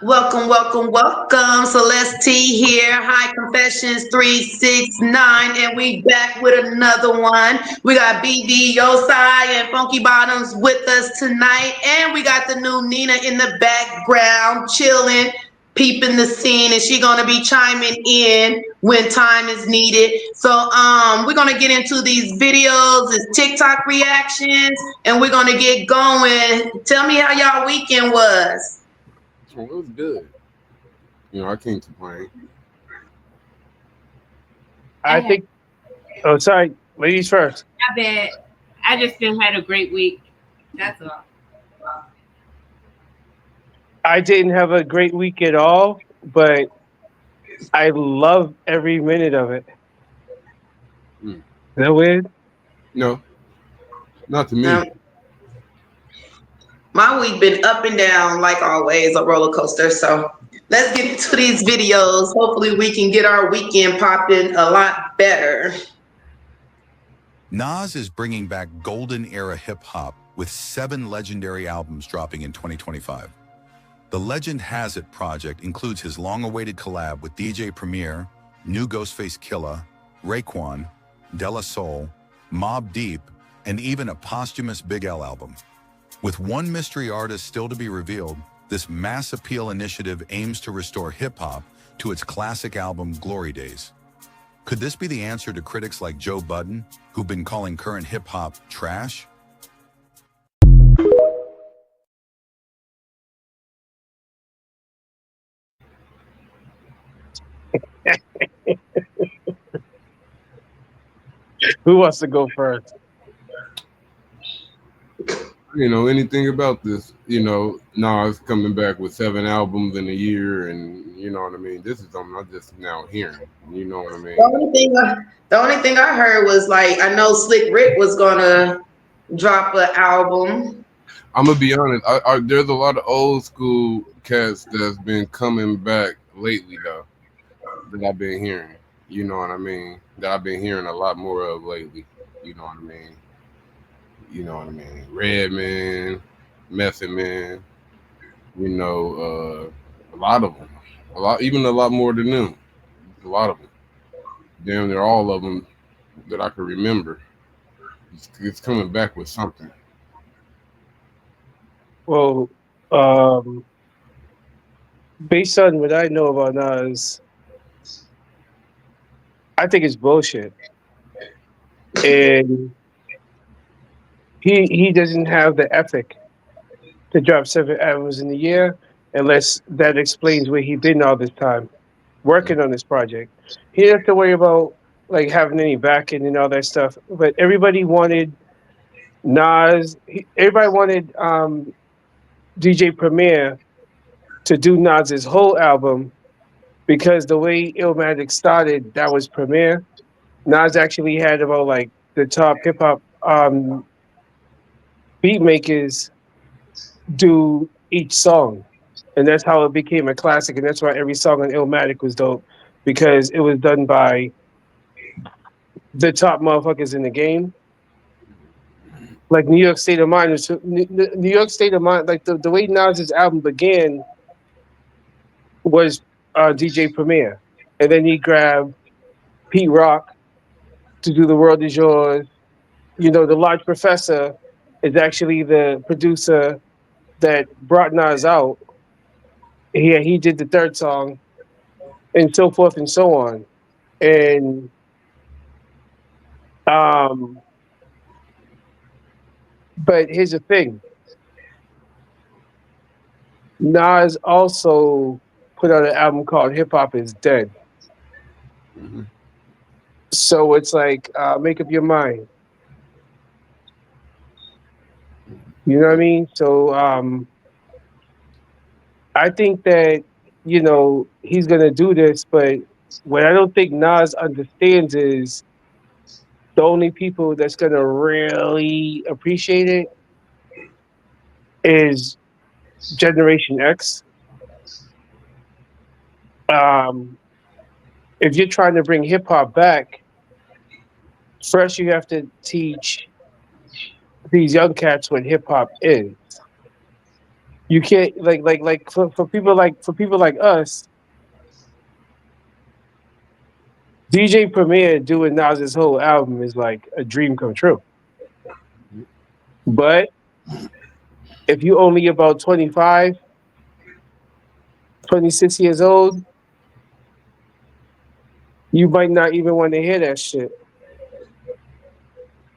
Welcome, welcome, welcome. Celeste T here. High Confessions 369, and we back with another one. We got BB Yosai and Funky Bottoms with us tonight, and we got the new Nina in the background, chilling, peeping the scene, and she gonna be chiming in when time is needed. So, we're gonna get into these videos, these TikTok reactions, and we're gonna get going. Tell me how y'all weekend was. Well, it was good. I can't complain. I I think. Oh, sorry, ladies first. bet I just been had a great week. That's all. I didn't have a great week at all, but I love every minute of it. Mm. Is that weird? No, not to me. Um, my week been up and down like always, a roller coaster. So let's get into these videos. Hopefully we can get our weekend popping a lot better. Nas is bringing back golden era hip hop with 7 legendary albums dropping in 2025. The Legend Has It project includes his long-awaited collab with DJ Premier, New Ghostface Killah, Raekwon, De La Soul, Mobb Deep, and even a posthumous Big L album. With one mystery artist still to be revealed, this mass appeal initiative aims to restore hip-hop to its classic album Glory Days. Could this be the answer to critics like Joe Budden, who've been calling current hip-hop trash? Who wants to go first? Anything about this? Nas coming back with 7 albums in a year, and you know what I mean. This is something I'm just now hearing. You know what I The mean? only thing, the only thing I heard was like I know Slick Rick was gonna drop an album. I'm gonna be honest. There's a lot of old school cats that's been coming back lately, though, that I've been hearing. You know what I mean? That I've been hearing a lot more of lately. You know what I mean? Redman, Method Man. A lot of them. Even a lot more than them. A lot of them. Damn, they're all of them that I can remember. It's coming back with something. Well, um, based on what I know about Nas, I think it's bullshit, and he doesn't have the ethic to drop 7 albums in a year, unless that explains where he been all this time working on this project. He didn't have to worry about like having any backing and all that stuff. But everybody wanted Nas. Everybody wanted DJ Premier to do Nas's whole album because the way Illmatic started, that was Premier. Nas actually had about like the top hip hop beat makers do each song. And that's how it became a classic. And that's why every song on Illmatic was dope because it was done by the top motherfuckers in the game. Like New York State of Mind. New York State of Mind, like the way Nas's album began was DJ Premier. And then he grabbed Pete Rock to do The World Is Yours. You know, The Large Professor is actually the producer that brought Nas out. He did the third song and so forth and so on. And um, but here's the thing: Nas also put out an album called Hip Hop Is Dead. Hmm. So it's like, make up your mind. You know what I mean? So I think that he's gonna do this, but what I don't think Nas understands is the only people that's gonna really appreciate it is Generation X. Um, if you're trying to bring hip hop back, first you have to teach these young cats what hip hop is. You can't for people like us, DJ Premier doing Nas's whole album is like a dream come true. But if you only about 25, 26 years old, you might not even want to hear that shit.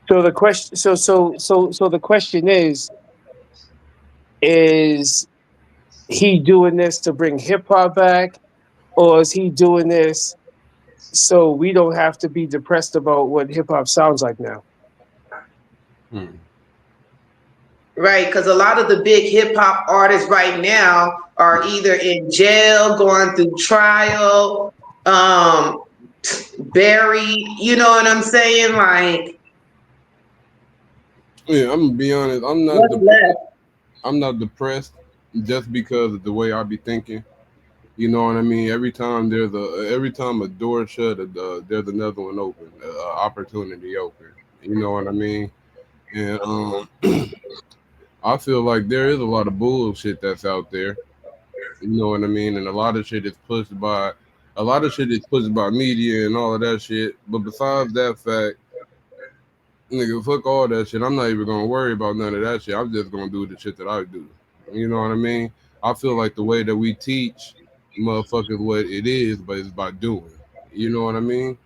So the question so the question is he doing this to bring hip hop back, or is he doing this so we don't have to be depressed about what hip hop sounds like now? Hmm. Right, because a lot of the big hip hop artists right now are either in jail, going through trial, buried. You know what I'm saying? Like, Yeah, I'm gonna be honest. what's left? I'm not depressed just because of the way I be thinking. You know what I mean? Every time a door shut, there's another one open, opportunity open. You know what I mean? And I feel like there is a lot of bullshit that's out there. You know what I mean? And a lot of shit is pushed by media and all of that shit. But besides that fact, nigga, fuck all that shit. I'm not even gonna worry about none of that shit. I'm just gonna do the shit that I do. You know what I mean? I feel like the way that we teach motherfuckers what it is, but it's by doing. You know what I mean?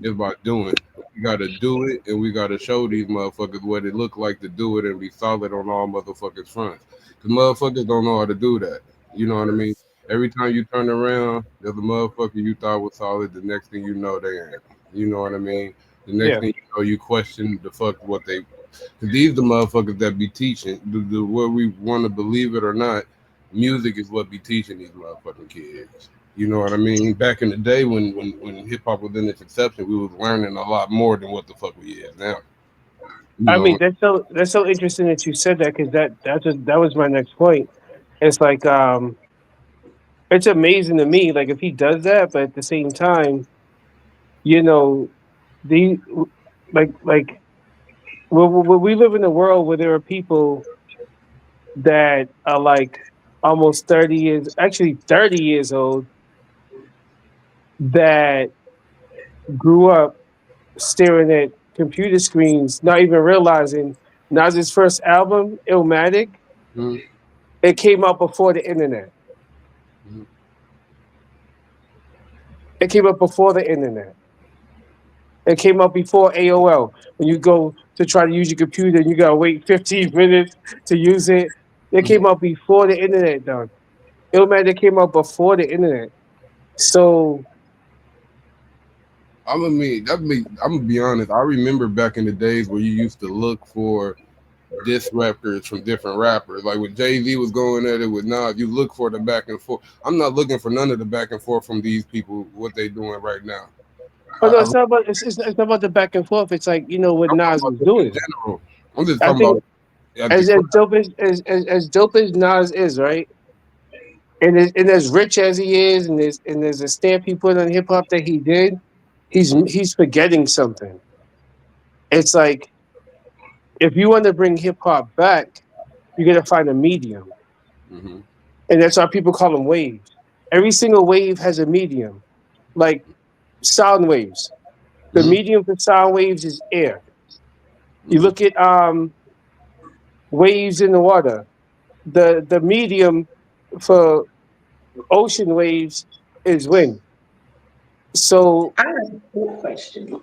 It's by doing. We gotta do it, and we gotta show these motherfuckers what it look like to do it, and be solid on all motherfuckers fronts. Cause motherfuckers don't know how to do that. You know what I mean? Every time you turn around, there's a motherfucker you thought was solid. The next thing you know, they ain't. You know what I mean? The next Yeah. thing you know, you question the fuck what they. Cause these the motherfuckers that be teaching. Whether we want to believe it or not, music is what be teaching these motherfucking kids. You know what I mean? Back in the day when hip hop was in its inception, we was learning a lot more than what the fuck we is now. You I mean, know. that's so interesting that you said that, because that was my next point. It's like it's amazing to me, like, if he does that, but at the same time, you know, the like we live in a world where there are people that are like almost 30 years, actually 30 years old, that grew up staring at computer screens, not even realizing Nas's first album, Illmatic, Mhm, it came out before the internet. mhm, It came out before the internet. It came out before AOL. When you go to try to use your computer and you gotta wait 15 minutes to use it. It mhm. came out before the internet, dog. Illmatic came out before the internet. So I'm gonna be honest. I remember back in the days where you used to look for diss records from different rappers. Like when Jay Z was going at it with Nas, you look for the back and forth. I'm not looking for none of the back and forth from these people. What they doing right now? but no, I'm it's not about it's not about the back and forth. It's like, what talking Nas about was just in doing. general. I'm just I talking think about at the as crowd. dope as Nas is, right? And as rich as he is, and there's a stamp he put on hip hop that he did, Mm-hmm, he's forgetting something. It's like, if you want to bring hip hop back, you got to find a medium, mm-hmm, and that's why people call them waves. Every single wave has a medium, like sound waves. The mm-hmm, medium for sound waves is air. You mm-hmm. look at waves in the water. The medium for ocean waves is wind. So I have a quick question.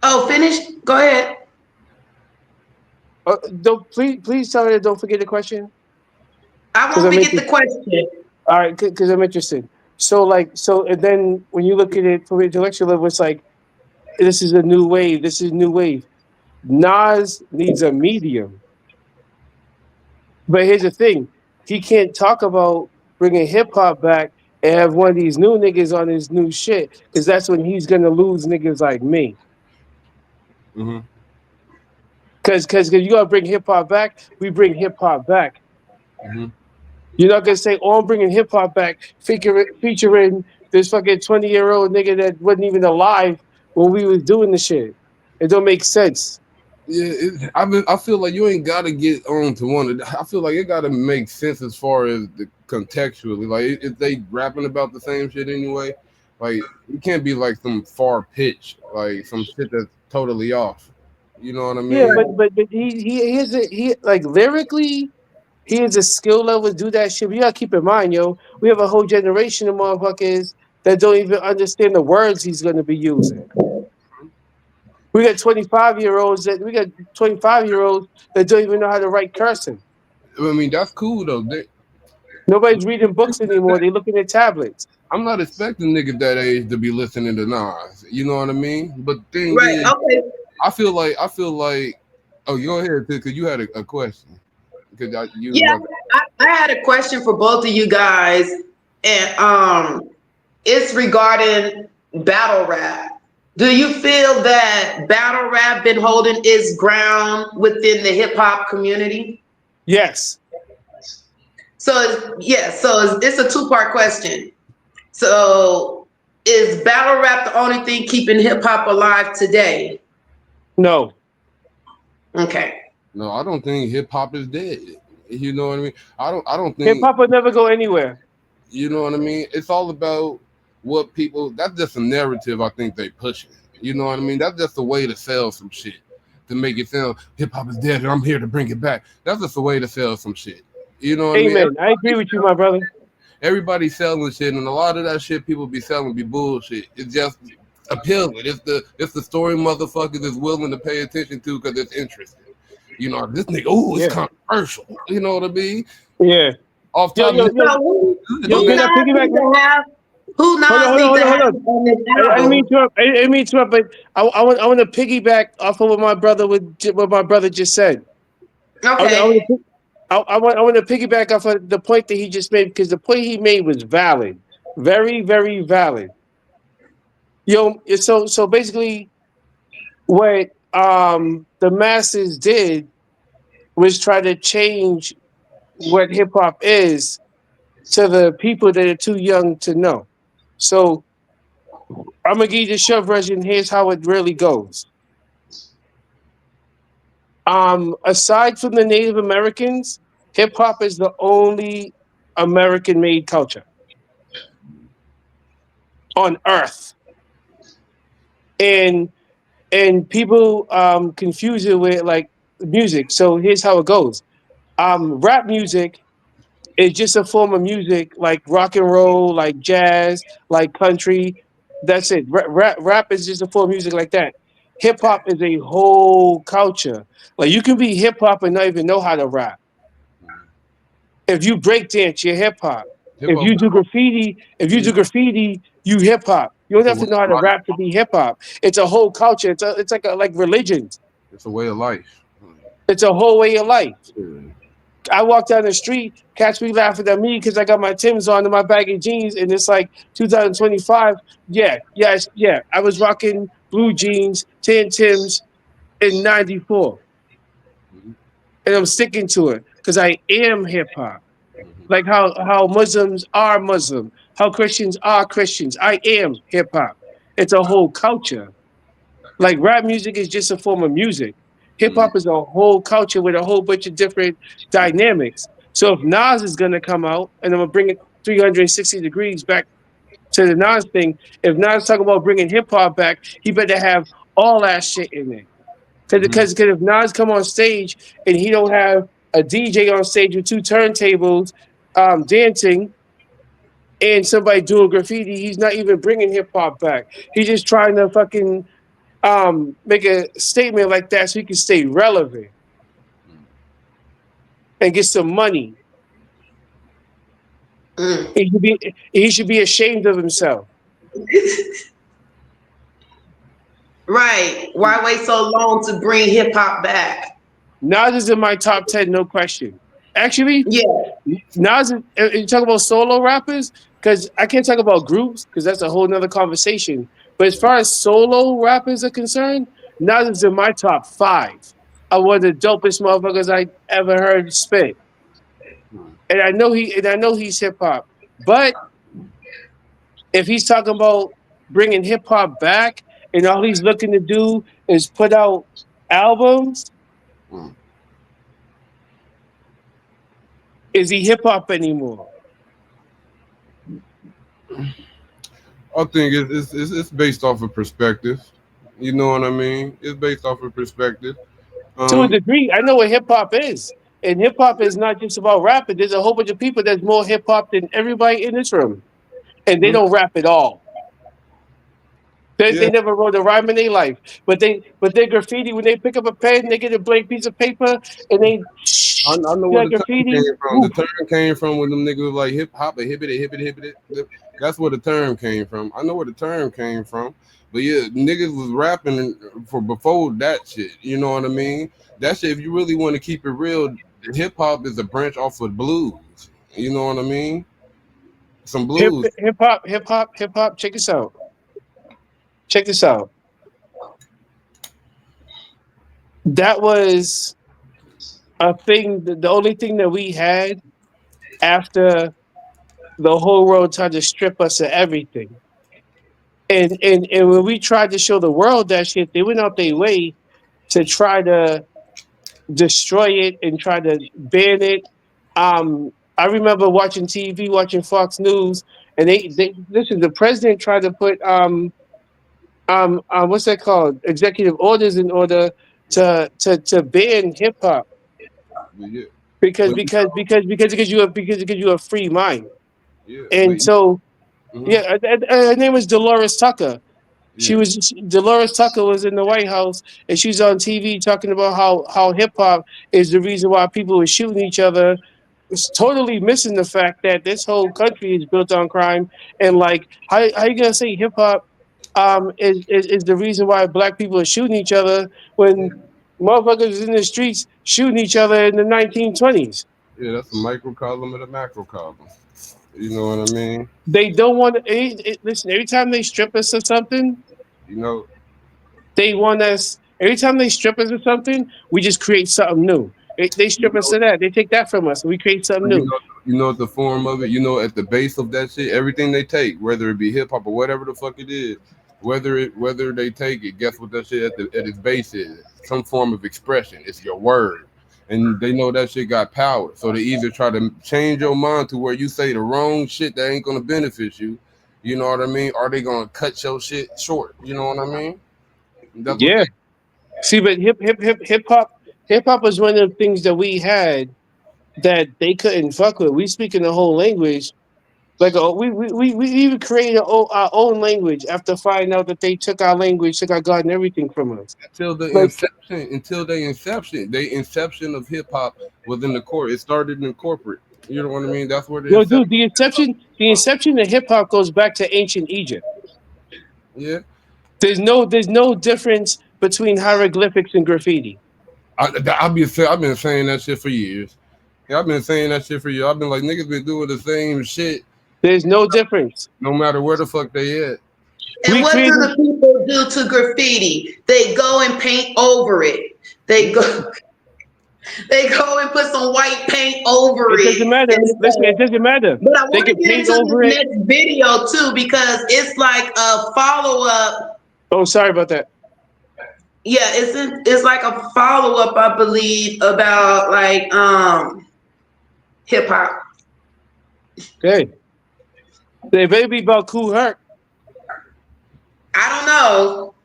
Oh, finish? Go ahead. don't please tell me that, don't forget the question, I because won't I'm forget the interested. question. All right, because I'm interested. And then when you look at it from intellectual level, it's like, this is a new wave. This is a new wave. Nas needs a medium, but here's the thing: he can't talk about bringing hip hop back and have one of these new niggas on his new shit, because that's when he's gonna lose niggas like me. Mm-hmm. Because you gotta bring hip hop back, we bring hip hop back. Mm-hmm. You're not gonna say, "Oh, I'm bringing hip hop back," featuring this fucking 20-year-old nigga that wasn't even alive when we was doing the shit. It don't make sense. Yeah, I feel like you ain't got to get on to one. I feel like it got to make sense as far as the contextually. Like if they rapping about the same shit anyway, like it can't be like some far pitch, like some shit that's totally off. You know what I Yeah, mean? but he is a, he like lyrically he has a skill level to do that shit. But you gotta keep in mind, yo, we have a whole generation of motherfuckers that don't even understand the words he's gonna be using. We got 25-year-olds that we got 25-year-olds that don't even know how to write cursing. I mean that's cool though. Nobody's reading books anymore. They looking at tablets. I'm not expecting niggas that age to be listening to Nas. You know what I mean? But the thing Right. is, Okay. I feel like. Oh, you go ahead because you had a question. Because you was Yeah, about. I had a question for both of you guys, and it's regarding battle rap. Do you feel that battle rap been holding its ground within the hip hop community? Yes. It's a two-part question. So is battle rap the only thing keeping hip hop alive today? No. Okay. No, I don't think hip hop is dead. You know what I mean? I don't Hip think. hop will never go anywhere. You know what I mean? It's all about what people. That's just a narrative. I think they pushing. You know what I mean? That's just a way to sell some shit to make it sound hip hop is dead and I'm here to bring it back. That's just a way to sell some shit. You know what I mean? Amen. I agree with you, my brother. Everybody's selling shit, and a lot of that shit people be selling be bullshit. It's just appealing. It's the story motherfuckers is willing to pay attention to because it's interesting. You know this nigga. Oh, it's Yeah. controversial. You know what I mean? Yeah. Off Yo, top of yo, his yo, So good, yo, who man. can I Nas piggyback? need to have? Who Hold on, Nas hold on, need hold to on, hold have on. on this I didn't mean album? to interrupt. I didn't mean to interrupt, but I want to piggyback off of what my brother what my brother just said. I Okay. want to I want to piggyback off of the point that he just made because the point he made was valid, very very valid. Yo, so basically, what the masses did was try to change what hip hop is to the people that are too young to know. So I'm gonna give you the short version. Here's how it really goes. Aside from the Native Americans, hip hop is the only American made culture on earth. And people confuse it with like music. So here's how it goes. Rap music is just a form of music like rock and roll, like jazz, like country. That's it. Rap is just a form of music like that. Hip hop is a whole culture. Like you can be hip hop and not even know how to rap. If you break dance, you're hip hop. Hip hop. If you do graffiti, you hip hop. You don't It's a have way to know how of to life. rap to be hip hop. It's a whole culture. It's like like religions. It's a way of life. It's a whole way of life. Yeah. I walk down the street, catch me laughing at me because I got my Timbs on and my baggy jeans, and it's like 2025. Yeah, yes, yeah. I was rocking blue jeans, tan Timbs in '94, Mhm. and I'm sticking to it because I am hip hop. Mhm. Like how Muslims are Muslim, how Christians are Christians. I am hip hop. It's a whole culture. Like rap music is just a form of music. Hip Mhm. hop is a whole culture with a whole bunch of different dynamics. So if Nas is gonna come out, and I'm gonna bring it 360 degrees back to the Nas thing, if Nas talking about bringing hip hop back, he better have all that shit in there. Mhm. Because if Nas come on stage and he don't have a DJ on stage with two turntables dancing and somebody doing graffiti, he's not even bringing hip hop back. He's just trying to fucking make a statement like that so he can stay relevant and get some money. Mm. He should be ashamed of himself. Right. Why wait so long to bring hip hop back? Nas is in my top 10, no question. Actually, Yeah. Nas, you talk about solo rappers, because I can't talk about groups, because that's a whole nother conversation. But as far as solo rappers are concerned, Nas is in my top 5 of one of the dopest motherfuckers I ever heard spit. Mhm. And I know he's hip hop. But if he's talking about bringing hip hop back, and all he's looking to do is put out albums, Mm. is he hip hop anymore? I think it's based off of perspective. You know what I mean? It's based off of perspective. To a Um, degree, I know what hip hop is. And hip hop is not just about rapping. There's a whole bunch of people that's more hip hop than everybody in this room. And they mm, don't rap at all. yeah, They never wrote a rhyme in their life. But they graffiti when they pick up a pen, they get a blank piece of paper and they I know where that the term graffiti. came from. The Woof. term came from when them niggas was like hip hop, a hippity, hippity, hippity. That's where the term came from. I know where the term came from. But yeah, niggas was rapping for before that shit. You know what I mean? That shit, if you really want to keep it real, hip hop is a branch off of blues. You know what I mean? Some blues. Hip hop. Check this out. Check this out. That was a thing. The only thing that we had after the whole world tried to strip us of everything. And when we tried to show the world that shit, they went out their way to try to destroy it and try to ban it. I remember watching TV, watching Fox News, and they listen. The president tried to put what's that called? Executive orders in order to ban hip hop But yeah, because but because because because it gives you a because it gives you a free mind. yeah, but And so mhm, yeah, her name was Dolores Tucker. yeah, Dolores Tucker was in the White House and she's on TV talking about how hip hop is the reason why people were shooting each other. It's totally missing the fact that this whole country is built on crime and like how you gonna say hip hop is the reason why black people are shooting each other when motherfuckers in the streets shooting each other in the 1920s. yeah. That's a microcosm of the macrocosm. You know what I mean? They don't want to listen. Every time they strip us of something, You know, they want us. Every time they strip us of something, we just create something new. They you strip us know, of that. They take that from us, and we create something you new. know, you know at the form of it. You know at the base of that shit, everything they take, whether it be hip hop or whatever the fuck it is, whether they take it, guess what that shit at its base is? Some form of expression. It's your word, and they know that shit got power. So they either try to change your mind to where you say the wrong shit that ain't gonna benefit you. You know what I mean? Or they gonna cut your shit short. You know what I mean? That's what Yeah. they. See, but hip hop was one of the things that we had that they couldn't fuck with. We speaking the whole language. Like we even created our own language after finding out that they took our language, took our God and everything from us. Like The inception of hip hop was in the court. It started in corporate. You know what I mean? That's where the yo, dude, inception. the inception of hip hop goes back to ancient Egypt. Yeah, There's no difference between hieroglyphics and graffiti. I've been saying that shit for years. Yeah, I've been saying that shit for years. I've been like niggas been doing the same shit There's no difference. no matter where the fuck they at. And We what do created. the people do to graffiti? They go and paint over it. They Yeah, go they go and put some white paint over It doesn't it matter. and Listen, it stuff. doesn't matter. But I They want can to get paint into over this it. next video too because it's like a follow up. Oh, sorry about that. Yeah, it's like a follow up, I believe, about like hip hop. Okay. They baby about cool hurt. I don't know.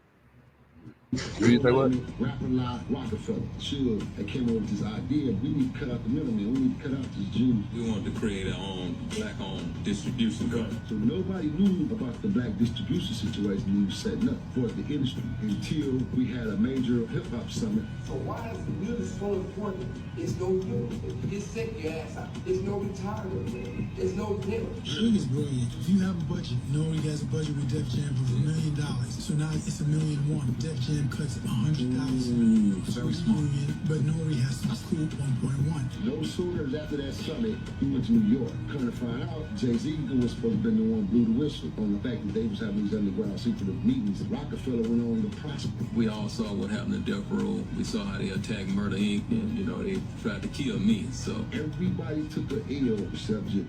what you say? What? Rapper like Rockefeller, Suge, that came up with this idea. We need to cut out the middleman. We need to cut out this Jews. We wanted to create our own black-owned distribution company. So nobody knew about the black distribution situation we was setting up for the industry until we had a major hip hop summit. So why is music so important? It's no union. It's sick your ass out. It's no retirement. There's no dinner. Suge is brilliant. If you have a budget, Nori has a budget with Def Jam of $1 million. So now it's $1,000,001. Def Jam cuts 100,000. Very smart. But Nori has to scoop 1.1. No sooner after that summit, we went to New York. Come to find out, Jay-Z was supposed to be the one who blew the whistle on the fact that they was having these underground secretive meetings. Rockefeller went on to prosper. We all saw what happened to Death Row. We saw how they attacked Murder Inc. and, they tried to kill me. So Everybody took a L subject.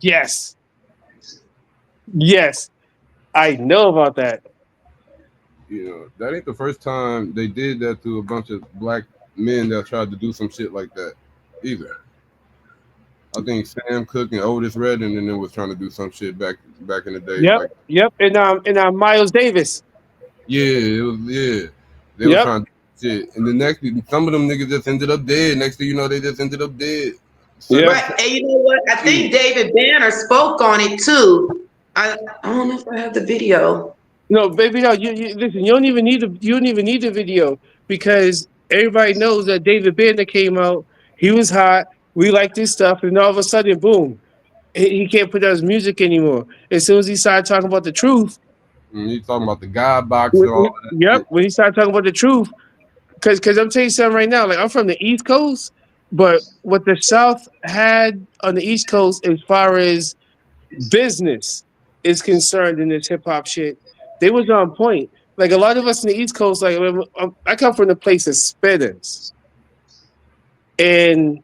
Yes. Yes. I know about that. You know, that ain't the first time they did that to a bunch of black men that tried to do some shit like that either. I think Sam Cooke and Otis Redding and then was trying to do some shit back in the day. Yep, Like, yep. And Miles Davis. yeah. They were Yep, trying to do shit. And the next some of them niggas just ended up dead. Next thing you know, they just ended up dead. yep. Right. And you know what? I think David Banner spoke on it too. I don't know if I have the video. No, baby, no. You listen. You don't even need the video because everybody knows that David Banner came out. He was hot. We like this stuff, and all of a sudden, boom, he can't put out his music anymore. As soon as he started talking about the truth, And you talking about the God box and all of that yep, shit. when he started talking about the truth, because I'm telling you something right now. Like I'm from the East Coast, but what the South had on the East Coast as far as business is concerned in this hip hop shit, they was on point. Like a lot of us in the East Coast, like I come from the place of spitters, and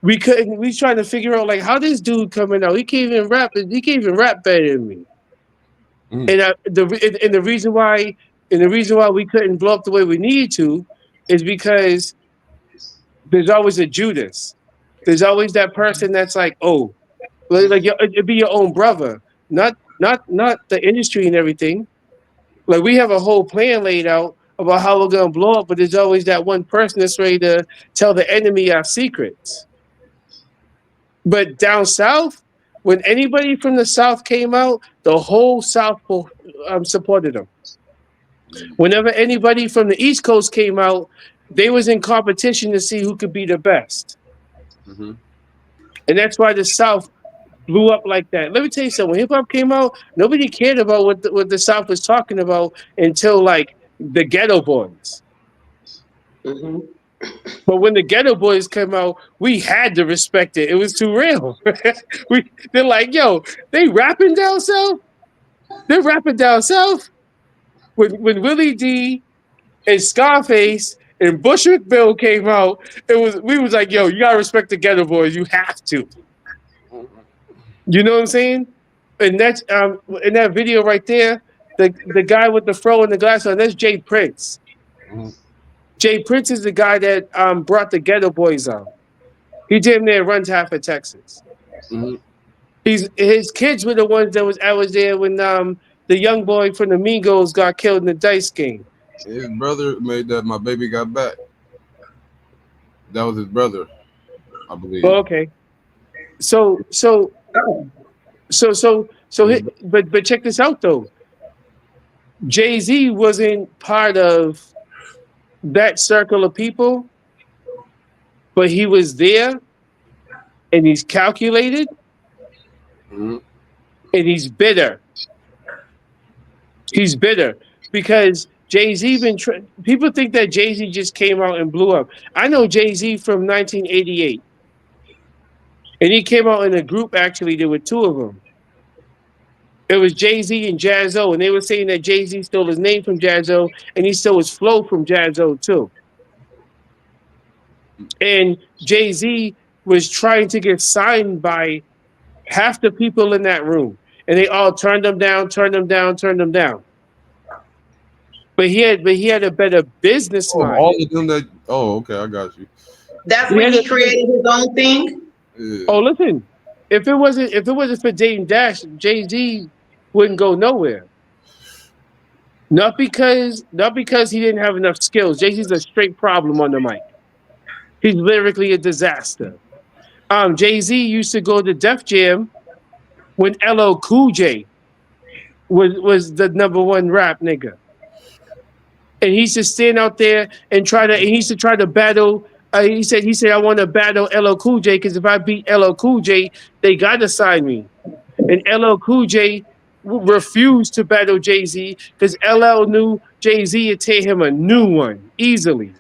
we couldn't. We trying to figure out like how this dude coming out. He can't even rap. He can't even rap better than me. Mm, And the reason why we couldn't blow up the way we needed to is because there's always a Judas. There's always that person that's like, oh, like it'd be your own brother, not the industry and everything. Like we have a whole plan laid out about how we're gonna blow up, but there's always that one person that's ready to tell the enemy our secrets. But down south, when anybody from the south came out, the whole south supported them. Whenever anybody from the East Coast came out, they was in competition to see who could be the best. mm-hmm. And that's why the South blew up like that. Let me tell you something. When hip hop came out, nobody cared about what the South was talking about until like the Ghetto Boys. Hmm. But when the Ghetto Boys came out, we had to respect it. It was too real. They're like, yo, they rapping down south. They're rapping down south. When Willie D and Scarface and Bushwick Bill came out, we was like, yo, you gotta respect the Ghetto Boys. You have to. You know what I'm saying? And that's in that video right there, the guy with the fro and the glass on, that's Jay Prince. Mm-hmm. Jay Prince is the guy that brought the Ghetto Boys on. He damn near runs half of Texas. Mm-hmm. His kids were the ones that was I was there when the young boy from the Migos got killed in the dice game. His brother made that My Baby Got Back. That was his brother, I Well, believe. okay. So so so so so His, but check this out though. Jay-Z wasn't part of that circle of people, but he was there and he's calculated mm-hmm. and he's bitter. He's bitter because Jay-Z people think that Jay-Z just came out and blew up. I know Jay-Z from 1988 and he came out in a group actually. There were two of them. It was Jay-Z and Jaz-O, and they were saying that Jay-Z stole his name from Jaz-O and he stole his flow from Jaz-O too. And Jay-Z was trying to get signed by half the people in that room, and they all turned him down, turned him down, turned him down. But he had a better business Oh, mind. all of them that. Oh, okay, I got you. That's He when had he created his own thing. oh, Yeah. listen, if it wasn't for Dame Dash, Jay Z wouldn't go nowhere. Not because he didn't have enough skills. Jay Z's a straight problem on the mic. He's lyrically a disaster. Jay Z used to go to Def Jam when LL Cool J was the number one rap nigga. And he used to stand out there and he used to try to battle. He said I want to battle LL Cool J because if I beat LL Cool J, they gotta sign me. And LL Cool J refused to battle Jay Z because LL knew Jay Z would tear him a new one easily.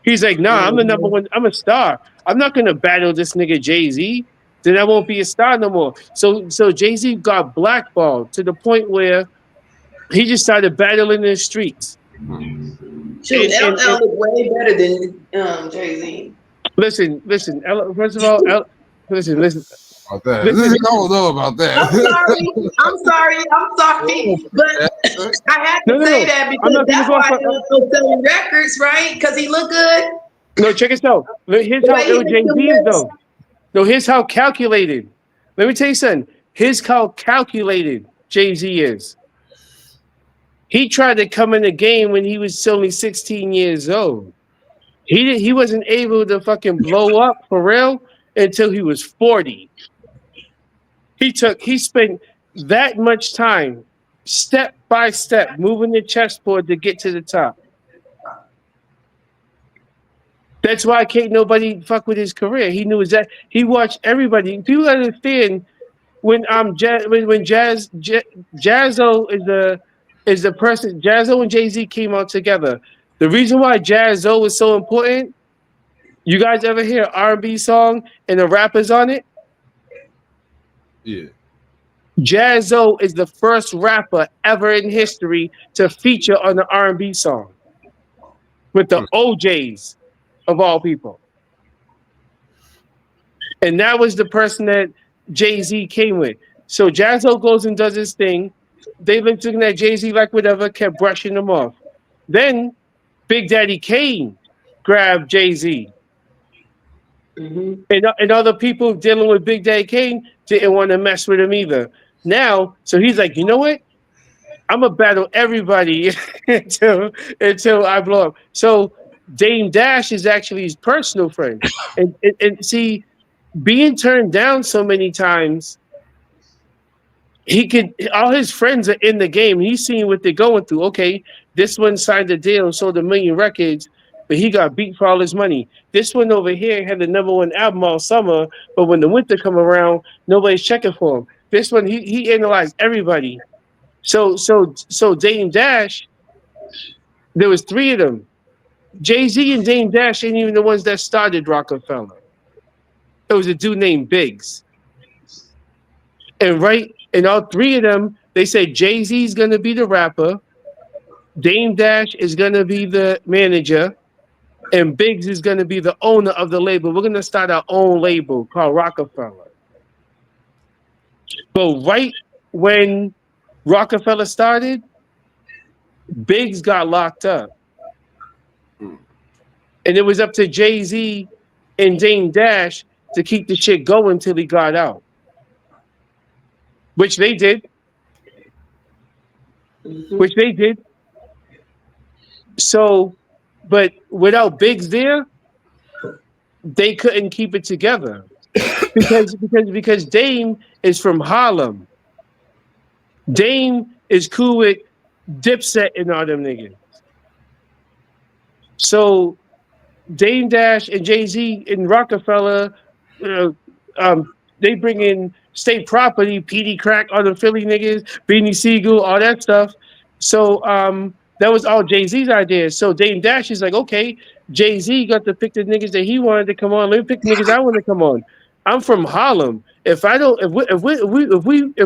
He's like, nah, I'm the number Mhm. one. I'm a star. I'm not gonna battle this nigga Jay Z. Then I won't be a star no more. So Jay Z got blackballed to the point where he just started battling in the streets. Shoot, And LL is way better than Jay Z. listen. First of all, listen. about that. Listen, I don't know about that. I'm sorry, but I had no, to no, say no. that I'm because not gonna that's go off. why he was still selling records, right? Because he looked good. No, check this out. Here's The how way he ill makes Jay them Z is lips. though. No, here's how calculated. Let me tell you something. Here's how calculated Jay Z is. He tried to come in the game when he was only 16 years old. He wasn't able to fucking blow up for real until he was 40. He spent that much time step by step moving the chessboard to get to the top. That's why can't nobody fuck with his career. He knew that he watched everybody. People understand when Jazzo is the person. Jazzo and Jay Z came out together. The reason why Jazzo is so important. You guys ever hear an R&B song and the rappers on it? Yeah. Jazzo is the first rapper ever in history to feature on the R&B song with the OJs of all people. And that was the person that Jay-Z came with. So Jazzo goes and does his thing. They been looking at Jay-Z like whatever, kept brushing them off. Then Big Daddy Kane grabbed Jay-Z. And other people dealing with Big Daddy Kane didn't want to mess with him either. Now, so he's like, you know what? I'm gonna battle everybody until I blow up. So Dame Dash is actually his personal friend, and see, being turned down so many times, he could all his friends are in the game. He's seeing what they're going through. Okay, this one signed a deal, sold 1,000,000 records, but he got beat for all his money. This one over here had the #1 album all summer, but when the winter come around, nobody's checking for him. This one, he analyzed everybody. So Dame Dash, there was three of them. Jay-Z and Dame Dash ain't even the ones that started Rockefeller. It was a dude named Biggs. And all three of them, they said Jay-Z's gonna be the rapper, Dame Dash is gonna be the manager, and Biggs is gonna be the owner of the label. We're gonna start our own label called Rockefeller. But right when Rockefeller started, Biggs got locked up. And it was up to Jay-Z and Dame Dash to keep the shit going till he got out. Which they did. Which they did. So, but without Biggs there, they couldn't keep it together. Because Dame is from Harlem. Dame is cool with Dipset and all them niggas. So Dame Dash and Jay-Z and Rockefeller, uh, they bring in state property, PD Crack, all the Philly niggas, Beanie Siegel, all that stuff. So that was all Jay-Z's idea. So Dame Dash is like, okay, Jay-Z got to pick the niggas that he wanted to come on. Let me pick the niggas I want to come on. I'm from Harlem. If I don't, if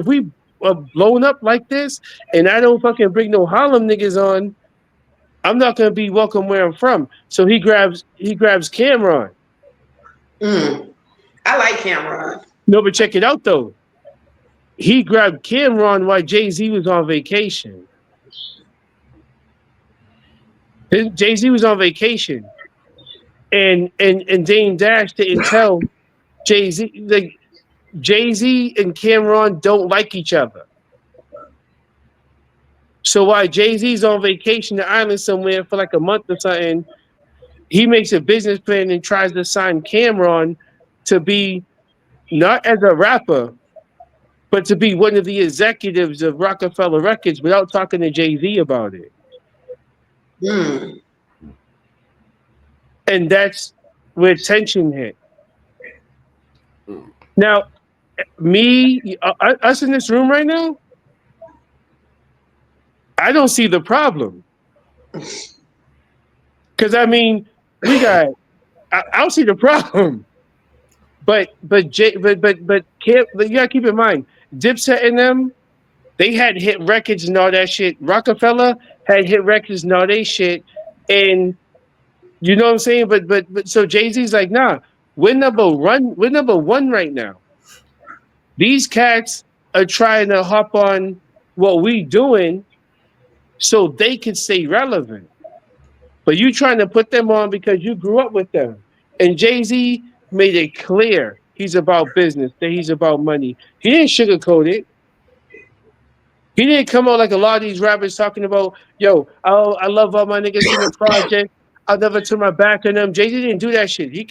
we are blown up like this, and I don't fucking bring no Harlem niggas on, I'm not gonna be welcome where I'm from. So he grabs Cameron. I like Cameron. No, but check it out though. He grabbed Cameron while Jay-Z was on vacation. Jay-Z was on vacation. And Dame Dash didn't tell Jay-Z, like Jay-Z and Cameron don't like each other. So while Jay-Z's on vacation to island somewhere for like a month or something, he makes a business plan and tries to sign Cameron to be not as a rapper, but to be one of the executives of Rockefeller Records without talking to Jay-Z about it. And that's where tension hit. Now, us in this room right now, I don't see the problem. Because I mean, I don't see the problem. But you gotta keep in mind, Dipset and them, they had hit records and all that shit. Rockefeller had hit records and all that shit. And you know what I'm saying? But so Jay-Z's like, nah, we're number one right now. These cats are trying to hop on what we doing so they can stay relevant. But you trying to put them on because you grew up with them. And Jay-Z made it clear he's about business, that he's about money. He didn't sugarcoat it. He didn't come out like a lot of these rappers talking about, yo, oh, I love all my niggas in the project. I'll never turn my back on them. Jay-Z didn't do that shit. He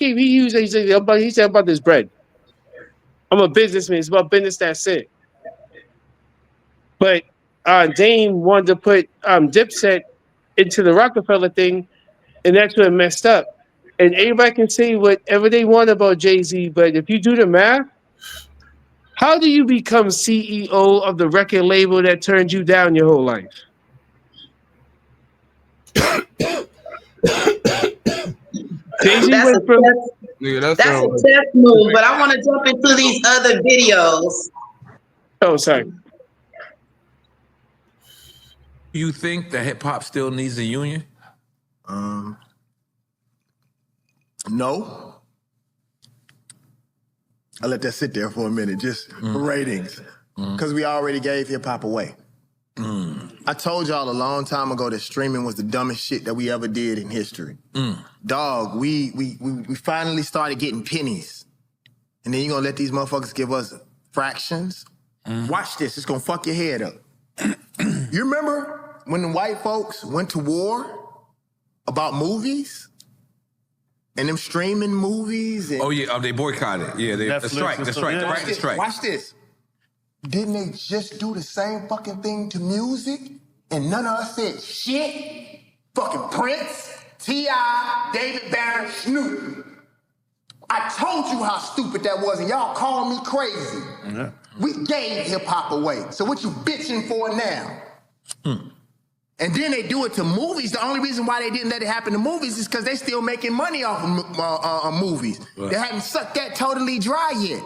said about this bread. I'm a businessman. It's about business. That's it. But Dame wanted to put Dipset into the Rockefeller thing, and that's what messed up. And everybody can say whatever they want about Jay-Z, but if you do the math, how do you become CEO of the record label that turned you down your whole life? Jay-Z That's a went from Nigga, that's a test move, but I want to jump into these other videos. oh sorry. You think that hip hop still needs a union? No. I let that sit there for a minute, just for ratings. Because we already gave hip hop away. I told y'all a long time ago that streaming was the dumbest shit that we ever did in history. Dog, we finally started getting pennies. And then you gonna let these motherfuckers give us fractions? Watch this, it's gonna fuck your head up. You remember when the white folks went to war about movies? And them streaming movies? And Oh yeah, they boycotted. Yeah, the strike, the strike. Watch this. Didn't they just do the same fucking thing to music? And none of us said shit? Fucking Prince, T.I., David Banner, Snoop. I told you how stupid that was, and y'all called me crazy. Yeah. We gave hip-hop away, so what you bitching for now? And then they do it to movies. The only reason why they didn't let it happen to movies is because they still making money off of movies. Right. They hadn't sucked that totally dry yet.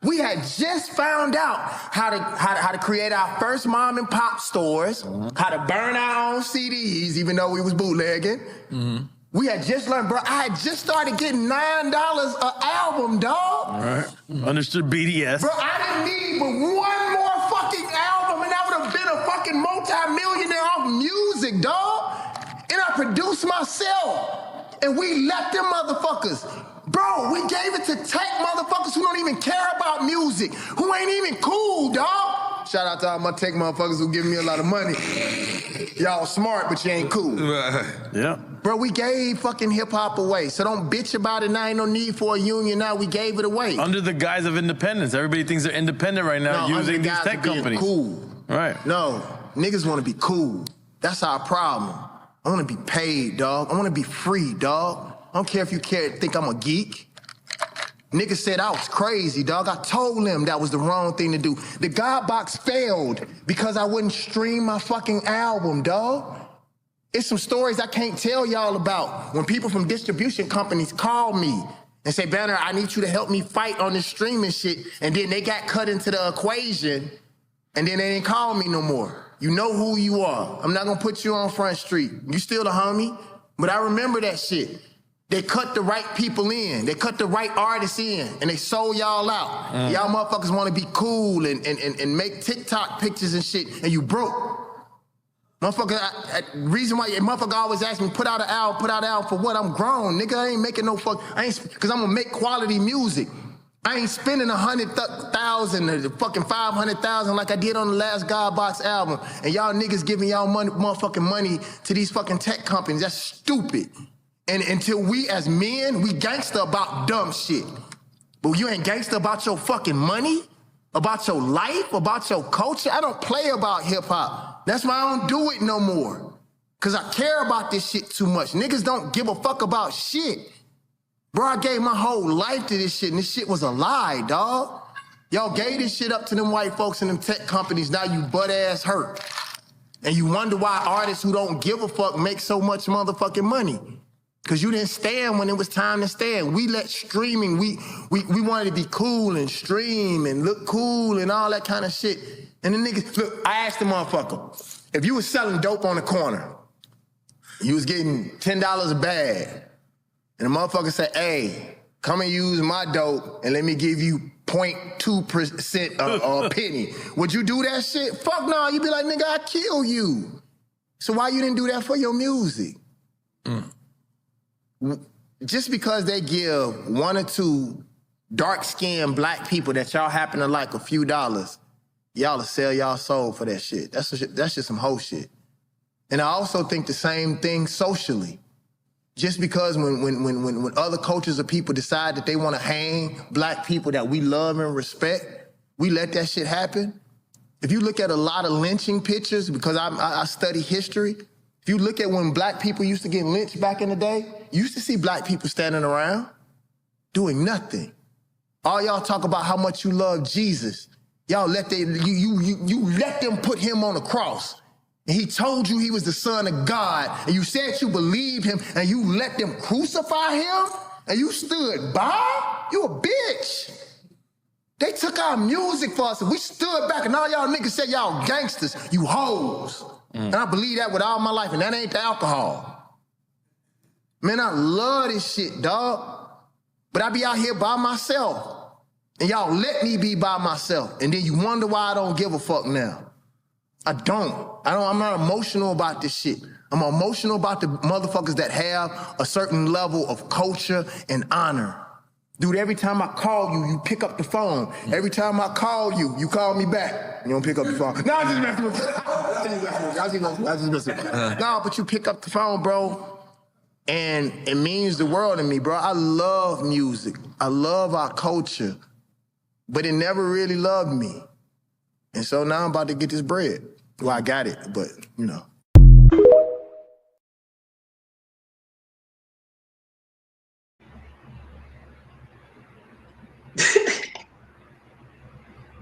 We had just found out how to create our first mom and pop stores, how to burn our own CDs, even though we was bootlegging. We had just learned, bro. I had just started getting $9 an album, dog. All right. Understood BDS. Bro, I didn't need but one more fucking album, and I would have been a fucking multi-millionaire off music, dog. And I produced myself. And we let them motherfuckers. Bro, we gave it to tech motherfuckers who don't even care about music, who ain't even cool, dog. Shout out to all my tech motherfuckers who give me a lot of money. Y'all smart, but you ain't cool. Yeah. Bro, we gave fucking hip-hop away, so don't bitch about it now. Ain't no need for a union now. We gave it away. Under the guise of independence. Everybody thinks they're independent right now using these tech companies. Cool. Right. No, niggas want to be cool. That's our problem. I want to be paid, dog. I want to be free, dog. I don't care if you think I'm a geek. Niggas said I was crazy, dog. I told them that was the wrong thing to do. The God Box failed because I wouldn't stream my fucking album, dog. It's some stories I can't tell y'all about. When people from distribution companies call me and say, Banner, I need you to help me fight on this streaming shit. And then they got cut into the equation, and then they didn't call me no more. You know who you are. I'm not gonna put you on Front Street. You still the homie, but I remember that shit. They cut the right people in. They cut the right artists in, and they sold y'all out. Y'all motherfuckers want to be cool and make TikTok pictures and shit, and you broke. Motherfucker, reason why motherfucker always ask me, put out an album for what? I'm grown, nigga. I ain't making no fuck. Cause I'm gonna make quality music. I ain't spending 100,000 or fucking 500,000 like I did on the last God Box album. And y'all niggas giving y'all motherfucking money to these fucking tech companies. That's stupid. And until we as men, we gangster about dumb shit. But you ain't gangster about your fucking money, about your life, about your culture. I don't play about hip hop. That's why I don't do it no more. Cause I care about this shit too much. Niggas don't give a fuck about shit. Bro, I gave my whole life to this shit, and this shit was a lie, dog. Y'all gave this shit up to them white folks and them tech companies, now you butt-ass hurt. And you wonder why artists who don't give a fuck make so much motherfucking money. Cause you didn't stand when it was time to stand. We let streaming, we wanted to be cool and stream and look cool and all that kind of shit. And the niggas, look, I asked the motherfucker, if you was selling dope on the corner, you was getting $10 a bag, and the motherfucker said, hey, come and use my dope and let me give you 0.2% a penny. Would you do that shit? Fuck no. You'd be like, nigga, I kill you. So why you didn't do that for your music? Just because they give one or two dark-skinned black people that y'all happen to like a few dollars, y'all will sell y'all soul for that shit. That's just some hoe shit. And I also think the same thing socially. Just because when other cultures or people decide that they want to hang black people that we love and respect, we let that shit happen. If you look at a lot of lynching pictures, because I study history, if you look at when black people used to get lynched back in the day, you used to see black people standing around doing nothing. All y'all talk about how much you love Jesus. Y'all let you let them put him on the cross. And he told you he was the son of God, and you said you believed him, and you let them crucify him, and you stood by? You a bitch. They took our music for us, and we stood back, and all y'all niggas said y'all gangsters, you hoes. And I believe that with all my life, and that ain't the alcohol. Man, I love this shit, dog. But I be out here by myself, and y'all let me be by myself, and then you wonder why I don't give a fuck now. I'm not emotional about this shit. I'm emotional about the motherfuckers that have a certain level of culture and honor. Dude, every time I call you, you pick up the phone. Every time I call you, you call me back. You don't pick up the phone. No, I'm just messing with you. I just messing with you. No, but you pick up the phone, bro. And it means the world to me, bro. I love music. I love our culture. But it never really loved me. And so now I'm about to get this bread. Well, I got it, but, you know.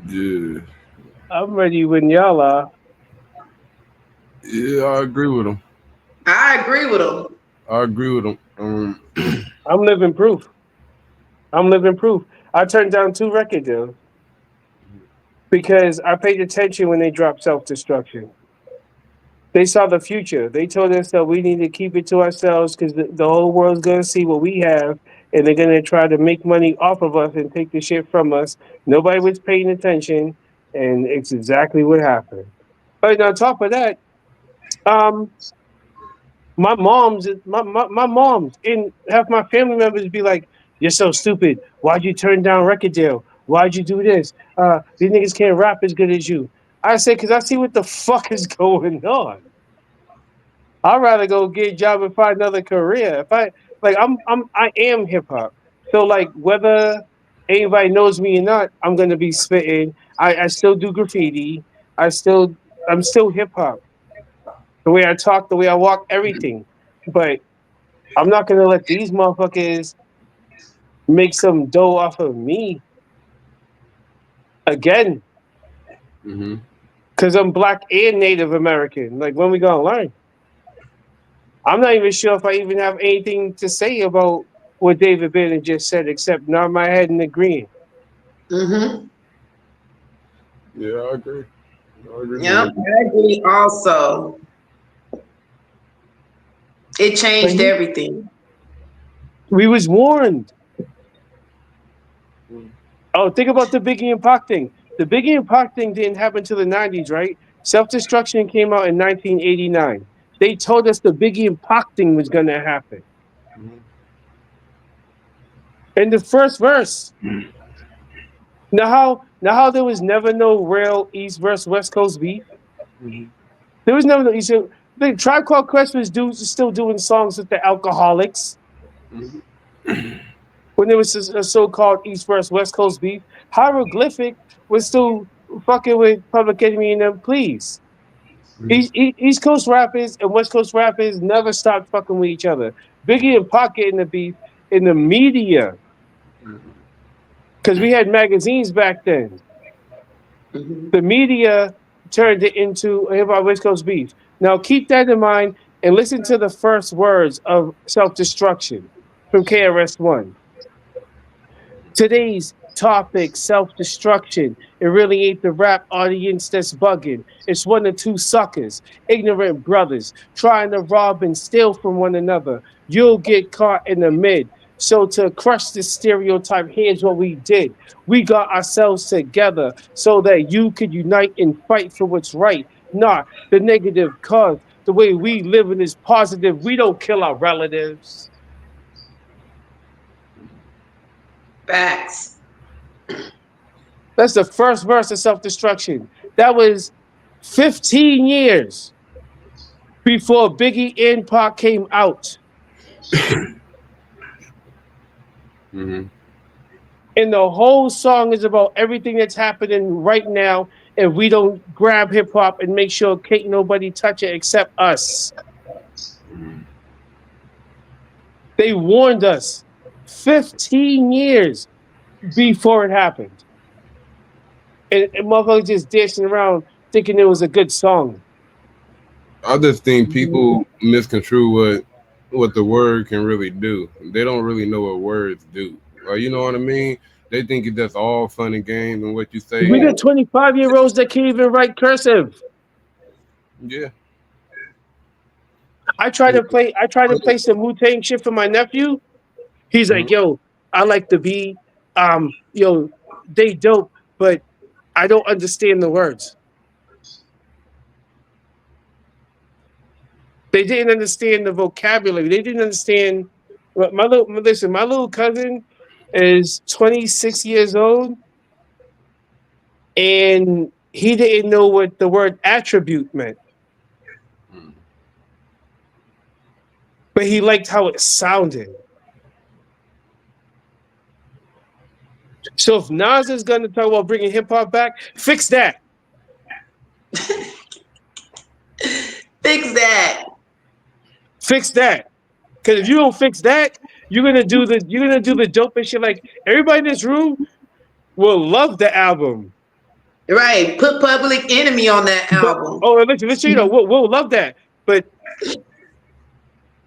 Yeah. I'm ready when y'all are. Yeah, I agree with him. I agree with him. I agree with him. I'm living proof. I turned down 2 record deals because I paid attention when they dropped Self-Destruction. They saw the future. They told us that we need to keep it to ourselves because the whole world's going to see what we have, and they're going to try to make money off of us and take the shit from us. Nobody was paying attention, and it's exactly what happened. But on top of that, um, my mom's and half my family members be like, "You're so stupid. Why'd you turn down record deal? Why'd you do this? These niggas can't rap as good as you." I say, "Cause I see what the fuck is going on. I'd rather go get a job and find another career. If I am hip hop. So like whether anybody knows me or not, I'm gonna be spitting. I still do graffiti. I'm still hip hop. The way I talk, the way I walk, everything. But I'm not gonna let these motherfuckers make some dough off of me again. Mm-hmm. Cause I'm black and Native American. Like when we gonna learn? I'm not even sure if I even have anything to say about what David Bannon just said, except nod my head and agreeing. Mm-hmm. Yeah, I agree. I agree Yep, with I agree also. It Like changed everything. we was warned. you. Oh, think about the Biggie and Pac thing. The Biggie and Pac thing didn't happen till the 90s, right? Self Destruction came out in 1989. They told us the Biggie and Pac thing was gonna happen. Mm-hmm. In the first verse. Now how there was never no real East versus West Coast beef. Mm-hmm. There was never no East. The Tribe Called Quest was still doing songs with the Alcoholics Mm-hmm. when there was a so-called East versus West Coast beef. Hieroglyphic was still fucking with Public Enemy and them. Please, East Coast rappers and West Coast rappers never stopped fucking with each other. Biggie and Pac getting the beef in the media because we had magazines back then. Mm-hmm. The media turned it into a hip hop West Coast beef. Now keep that in mind and listen to the first words of Self Destruction from KRS One. Today's topic, self-destruction. It really ain't the rap audience that's bugging. It's one or two suckers, ignorant brothers, trying to rob and steal from one another. You'll get caught in the mid. So to crush this stereotype, here's what we did. We got ourselves together so that you could unite and fight for what's right, not the negative. Cause the way we live in is positive. We don't kill our relatives. Facts. That's the first verse of self-destruction. That was 15 years before Biggie and Pac came out. Hmm. And the whole song is about everything that's happening right now. If we don't grab hip hop and make sure can't nobody touch it except us. They warned us 15 years before it happened. And motherfuckers just dancing around thinking it was a good song. I just think people misconstrue what the word can really do. They don't really know what words do. Like, you know what I mean? They think it's just all fun and games and what you We say. got 25-year-olds that can't even write cursive. Yeah. I tried to play some Wu-Tang shit for my nephew. He's Mhm. like, yo, I like the beat. Yo, they dope, but I don't understand the words. They didn't understand the vocabulary. They didn't understand. My little cousin is 26 years old, and he didn't know what the word attribute meant, but he liked how it sounded. So if Nas is going to talk about bringing hip hop back, fix that. Fix that. Fix that. Because if you don't fix that, you're gonna do the dopest shit. Like everybody in this room will love the album. Right. Put Public Enemy on that But album. oh, listen, we'll love that. But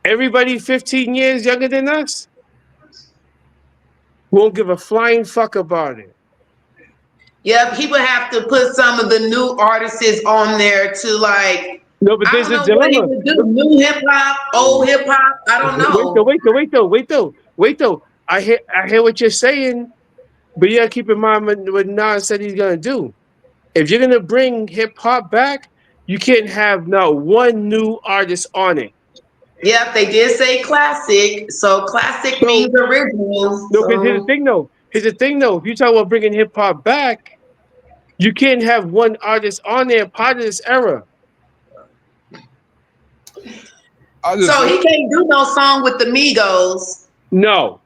everybody 15 years younger than us won't give a flying fuck about it. Yep, he would have to put some of the new artists on there to like, No, but I there's don't a know what he dilemma. would do. New hip hop, old hip hop. I don't Wait though, know. wait though, wait though, wait though, wait though. I hear what you're saying, but you gotta keep in mind what Nas said he's gonna do. If you're gonna bring hip hop back, you can't have not one new artist on it. Yep, they did say classic. So classic So means original. no, because here's the So thing though. Here's the thing though. If you talk about bringing hip hop back, you can't have one artist on there part of this era. I just so he can't do no song with the Migos. No,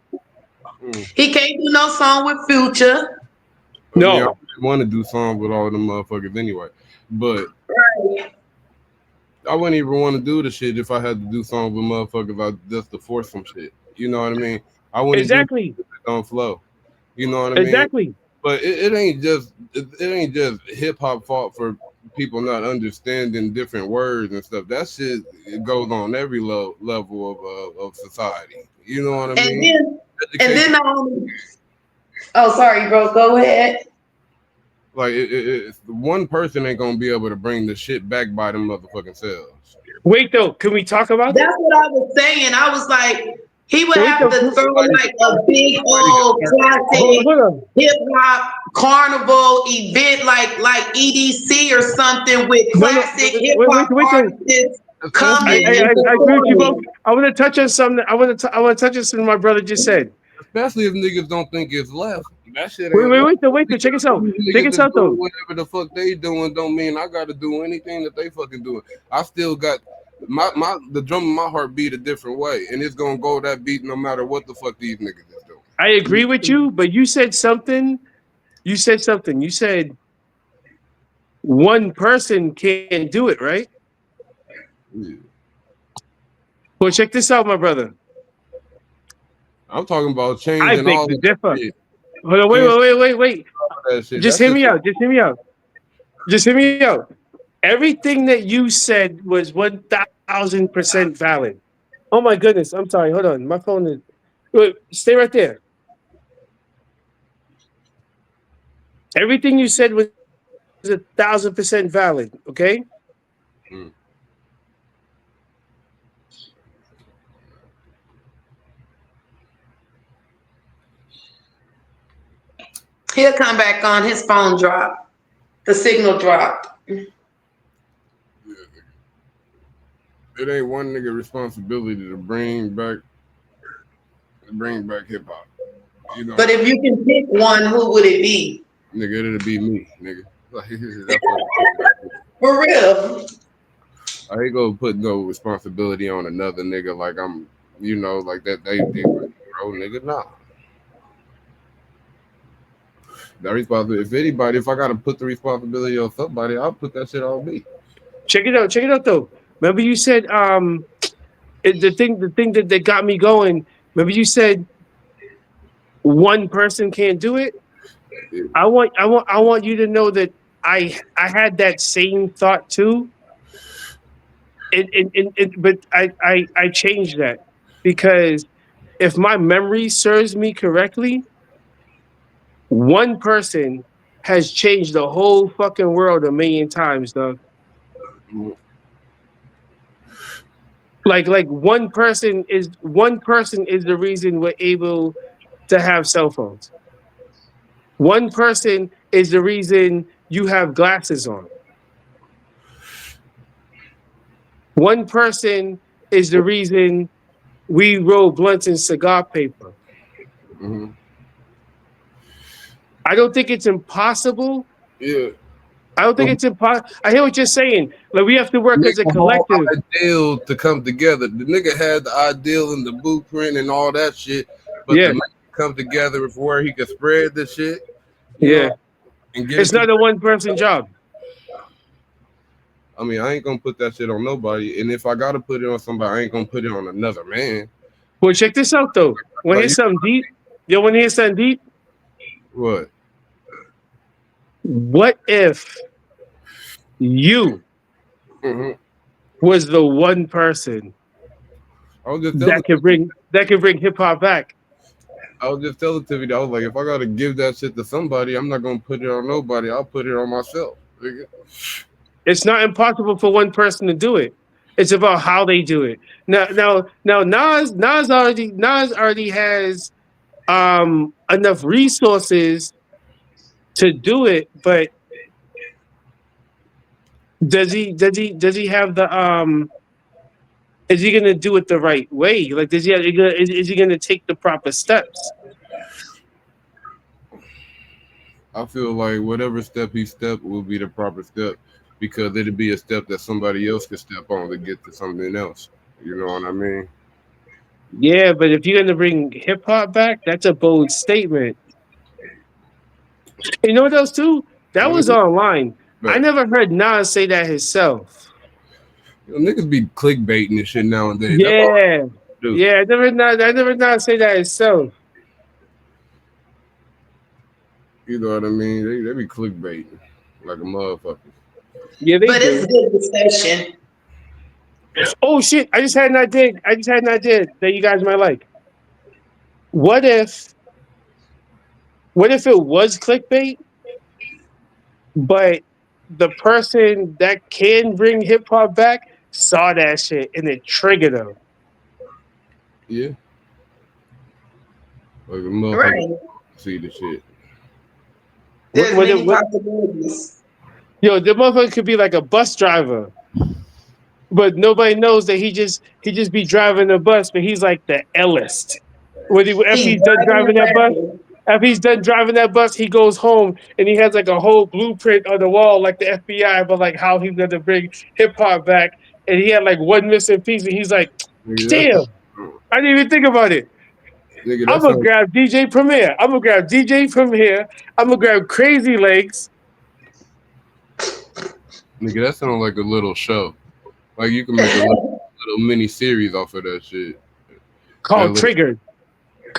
He can't do no song with Future. I mean, I no. want to do songs with all them motherfuckers anyway. But I wouldn't even want to do the shit if I had to do songs with motherfuckers just to force some shit. You know what I mean? I wouldn't do Exactly. shit that don't flow. You know what I mean? Exactly. But it ain't just hip hop fault for people not understanding different words and stuff. That shit it goes on every level of society. You know what I And mean? then and Education, then oh sorry, bro, go ahead. like one person ain't gonna be able to bring the shit back by them motherfucking selves. Wait though, can we talk about that? That's what I was saying. I was like, he would Wait have though, to throw like a big old hold classic on. hip hop carnival event like EDC or something with No, classic hip hop wait though. artists Especially coming if and I agree with you both. performing. I want to touch on something. I want to touch on something my brother just said. especially if niggas don't think it's left. That shit ain't left. Wait though. Check this out. These Check niggas this is out doing though. whatever the fuck they doing don't mean I gotta do anything that they fucking doing. I still got my the drum in my heart beat a different way, and it's gonna go that beat no matter what the fuck these niggas is doing. I agree with you, but you said something. You said something. You said one person can't do it, right? Yeah. Well, check this out, my brother. I'm talking about I changing beg all to of that differ. shit. Hold on, Changing wait. all of that shit. Just That's hear just me out. Just hear me out. Just hear me out. Everything that you said was 1,000% valid. Oh my goodness. I'm sorry. Hold on. My phone is. Wait, stay right there. Everything you said was 1,000% valid. Okay. mm. He'll come back on. His phone dropped. The signal dropped. It ain't one nigga responsibility to bring back hip hop. You know. But if you can pick one, who would it be? Nigga, it'll be me, nigga. For real. I ain't gonna put no responsibility on another nigga like I'm, like that. They bro, nigga, nah. That responsibility. If anybody, if I gotta put the responsibility on somebody, I'll put that shit on me. Check it out though. Remember you said the thing that got me going. Remember you said one person can't do it. Yeah. I want you to know that I had that same thought too. But I changed that because if my memory serves me correctly, one person has changed the whole fucking world a million times, dog. Like one person is the reason we're able to have cell phones. One person is the reason you have glasses on. One person is the reason we roll blunts in cigar paper. Mm-hmm. I don't think it's impossible. Yeah. I don't think it's impossible. I hear what you're saying. Like we have to work as a The whole collective. ideal to come together. The nigga had the ideal and the blueprint and all that shit, but Yeah. to make it come together for where he could spread the shit. Yeah. And get It's not a one person job. I mean, I ain't gonna put that shit on nobody. And if I gotta put it on somebody, I ain't gonna put it on another man. Well, check this out though. Want to hear something deep? You want to hear something deep? What? What if you was the one person that could bring hip hop back? I was just telling Tiffany, I was like, if I gotta give that shit to somebody, I'm not gonna put it on nobody. I'll put it on myself. Nigga. It's not impossible for one person to do it. It's about how they do it. Now, Nas already has enough resources to do it, but does he have the is he gonna do it the right way? Like is he gonna take the proper steps? I feel like whatever step he stepped will be the proper step because it'll be a step that somebody else could step on to get to something else. You know what I mean? Yeah, but if you're gonna bring hip hop back, that's a bold statement. You know what else too? That was online. I never heard Nas say that himself. Niggas be clickbaiting and shit nowadays. Yeah, yeah. I never Nas say that himself. You know what I mean? They be clickbaiting like a motherfucker. Yeah, they but do. it's good discussion. Oh shit! I just had an idea that you guys might like. What if it was clickbait, but the person that can bring hip hop back saw that shit and it triggered them? Yeah. Like a motherfucker Right. see the shit. There's many possibilities. Yo, the motherfucker could be like a bus driver, but nobody knows that he just be driving a bus, but he's like the illest. After he's done driving that bus, he goes home and he has like a whole blueprint on the wall, like the FBI, but like how he's gonna bring hip hop back. And he had like one missing piece, and he's like, "Damn, I didn't even think about it." I'm gonna grab DJ Premier. I'm gonna grab Crazy Legs. Nigga, that sounds like a little show. Like you can make a little mini series off of that shit. Called Triggered. It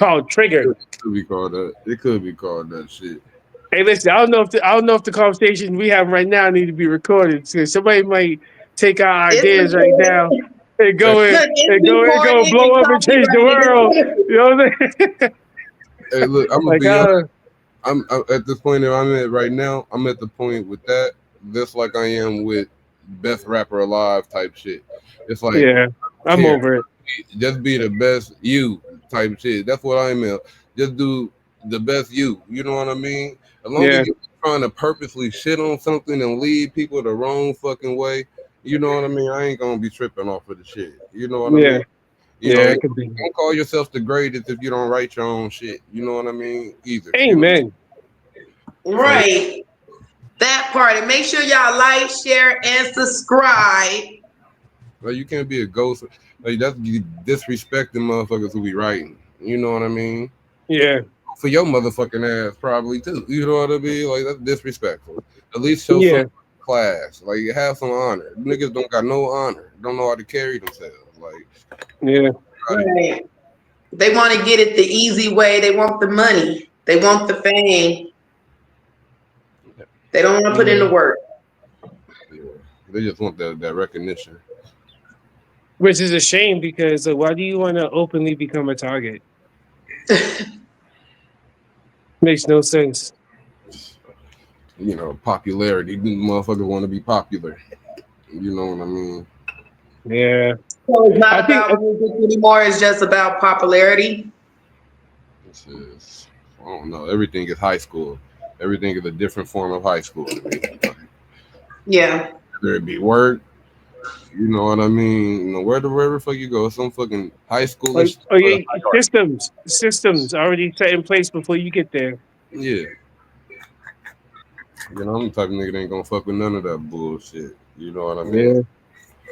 could be called that. It could be called that shit. Hey, listen, I don't know if the conversation we have right now need to be recorded. So somebody might take our ideas right now and go blow up and change the world. You know what I'm saying? Hey, look, I'm gonna be honest. I'm at this point that I'm at right now. I'm at the point with that, just like I am with best rapper alive type shit. It's like, yeah, I'm over it. Just be the best you type shit. That's what I'm at. Just do the best you. You know what I mean? As long as Yeah. you're trying to purposely shit on something and lead people the wrong fucking way, you know what I mean? I ain't gonna be tripping off of the shit. You know what I Yeah. mean? You know, Yeah. It don't could be. call yourself the greatest if you don't write your own shit. You know what I mean? Either. You know. Amen. So Right. That part. And make sure y'all like, share, and subscribe. like, you can't be a ghost. Like that's you disrespecting motherfuckers who be writing. You know what I mean? Yeah. For your motherfucking ass, probably too. You know what I mean? Like that's disrespectful. At least show Yeah. some class. Like have some honor. Niggas don't got no honor. Don't know how to carry themselves. Like Yeah. Right. They want to get it the easy way. They want the money. They want the fame. They don't want to put in Yeah. the work. yeah, they just want that recognition. Which is a shame because why do you want to openly become a target? Makes no sense. You know, popularity. These motherfuckers want to be popular. You know what I mean? Yeah. So it's I not think about music anymore. It's just about popularity. This is I don't know. Everything is high school. Everything is a different form of high school to me. Yeah. Whether it be work, you know what I mean? You know, wherever the fuck you go, some fucking high schoolish yeah, high art. systems already set in place before you get there. Yeah. You know, I'm the type of nigga that ain't gonna fuck with none of that bullshit. You know what I mean?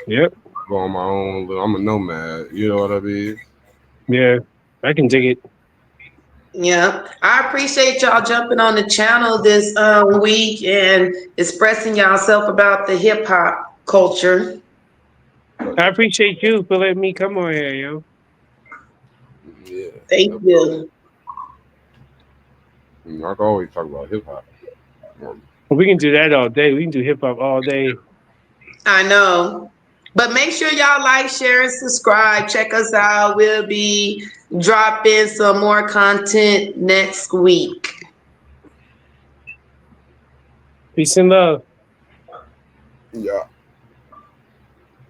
Yeah. Yep. Go on my own. I'm a nomad. You know what I mean? Yeah. I can dig it. Yeah. I appreciate y'all jumping on the channel this week and expressing yourself about the hip hop culture. But I appreciate you for letting me come on here, yo. yeah, Thank no problem. you. You know, I can always talk about hip hop. We can do that all day. We can do hip hop all day. I know. But make sure y'all like, share, and subscribe. Check us out. We'll be dropping some more content next week. Peace and love. Yeah.